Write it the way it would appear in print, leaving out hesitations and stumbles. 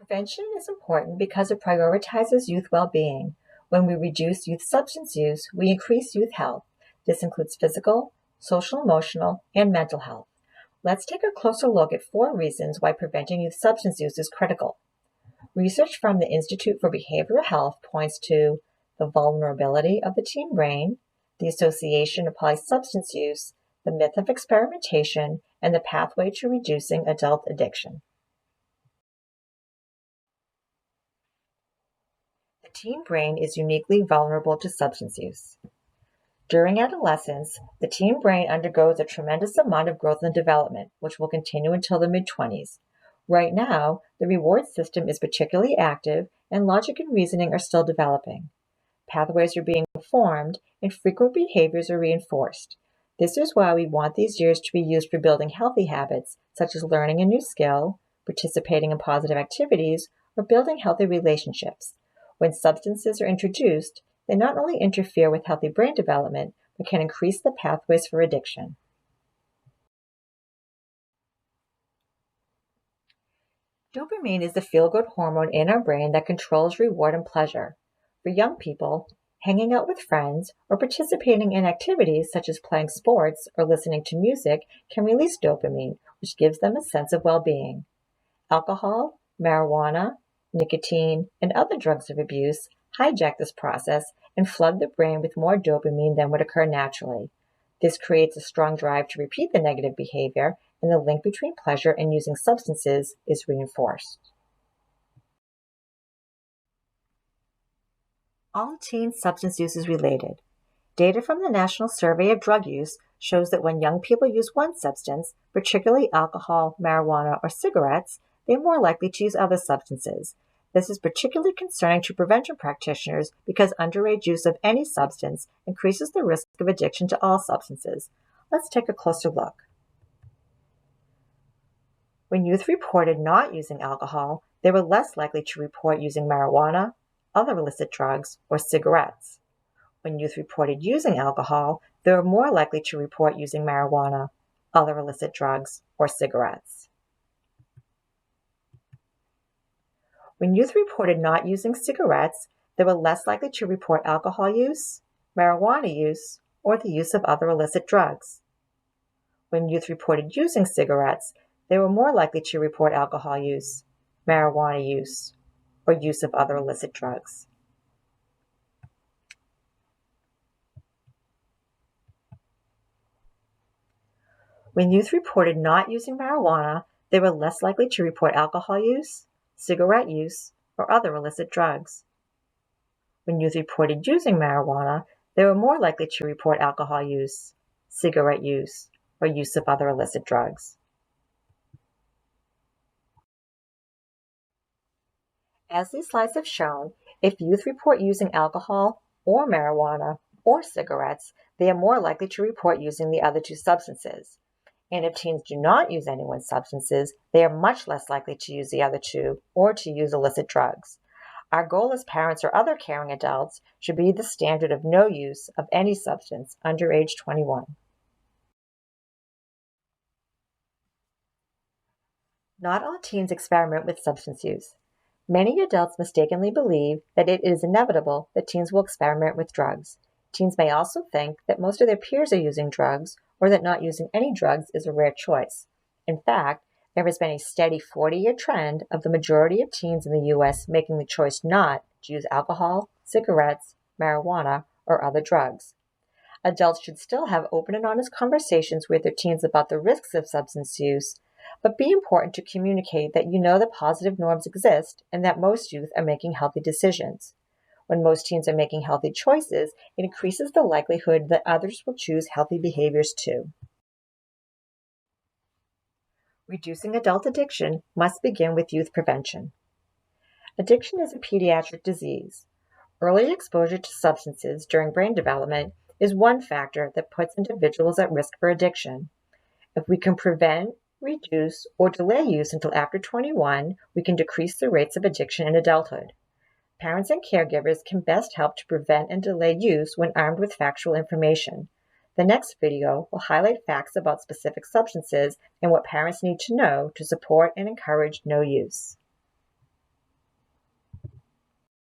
Prevention is important because it prioritizes youth well-being. When we reduce youth substance use, we increase youth health. This includes physical, social, emotional, and mental health. Let's take a closer look at 4 reasons why preventing youth substance use is critical. Research from the Institute for Behavioral Health points to the vulnerability of the teen brain, the association of polysubstance use, the myth of experimentation, and the pathway to reducing adult addiction. The teen brain is uniquely vulnerable to substance use. During adolescence, the teen brain undergoes a tremendous amount of growth and development, which will continue until the mid-20s. Right now, the reward system is particularly active, and logic and reasoning are still developing. Pathways are being formed, and frequent behaviors are reinforced. This is why we want these years to be used for building healthy habits, such as learning a new skill, participating in positive activities, or building healthy relationships. When substances are introduced, they not only interfere with healthy brain development, but can increase the pathways for addiction. Dopamine is the feel-good hormone in our brain that controls reward and pleasure. For young people, hanging out with friends or participating in activities such as playing sports or listening to music can release dopamine, which gives them a sense of well-being. Alcohol, marijuana, nicotine, and other drugs of abuse hijack this process and flood the brain with more dopamine than would occur naturally. This creates a strong drive to repeat the negative behavior, and the link between pleasure and using substances is reinforced. All teen substance use is related. Data from the National Survey of Drug Use shows that when young people use one substance, particularly alcohol, marijuana, or cigarettes, they are more likely to use other substances. This is particularly concerning to prevention practitioners because underage use of any substance increases the risk of addiction to all substances. Let's take a closer look. When youth reported not using alcohol, they were less likely to report using marijuana, other illicit drugs, or cigarettes. When youth reported using alcohol, they were more likely to report using marijuana, other illicit drugs, or cigarettes. When youth reported not using cigarettes, they were less likely to report alcohol use, marijuana use, or the use of other illicit drugs. When youth reported using cigarettes, they were more likely to report alcohol use, marijuana use, or use of other illicit drugs. When youth reported not using marijuana, they were less likely to report alcohol use, cigarette use, or other illicit drugs. When youth reported using marijuana, they were more likely to report alcohol use, cigarette use, or use of other illicit drugs. As these slides have shown, if youth report using alcohol or marijuana or cigarettes, they are more likely to report using the other 2 substances. And if teens do not use any one substances, they are much less likely to use the other 2 or to use illicit drugs. Our goal as parents or other caring adults should be the standard of no use of any substance under age 21. Not all teens experiment with substance use. Many adults mistakenly believe that it is inevitable that teens will experiment with drugs. Teens may also think that most of their peers are using drugs or that not using any drugs is a rare choice. In fact, there has been a steady 40-year trend of the majority of teens in the U.S. making the choice not to use alcohol, cigarettes, marijuana, or other drugs. Adults should still have open and honest conversations with their teens about the risks of substance use, but be important to communicate that you know that positive norms exist and that most youth are making healthy decisions. When most teens are making healthy choices, it increases the likelihood that others will choose healthy behaviors too. Reducing adult addiction must begin with youth prevention. Addiction is a pediatric disease. Early exposure to substances during brain development is one factor that puts individuals at risk for addiction. If we can prevent, reduce, or delay use until after 21, we can decrease the rates of addiction in adulthood. Parents and caregivers can best help to prevent and delay use when armed with factual information. The next video will highlight facts about specific substances and what parents need to know to support and encourage no use.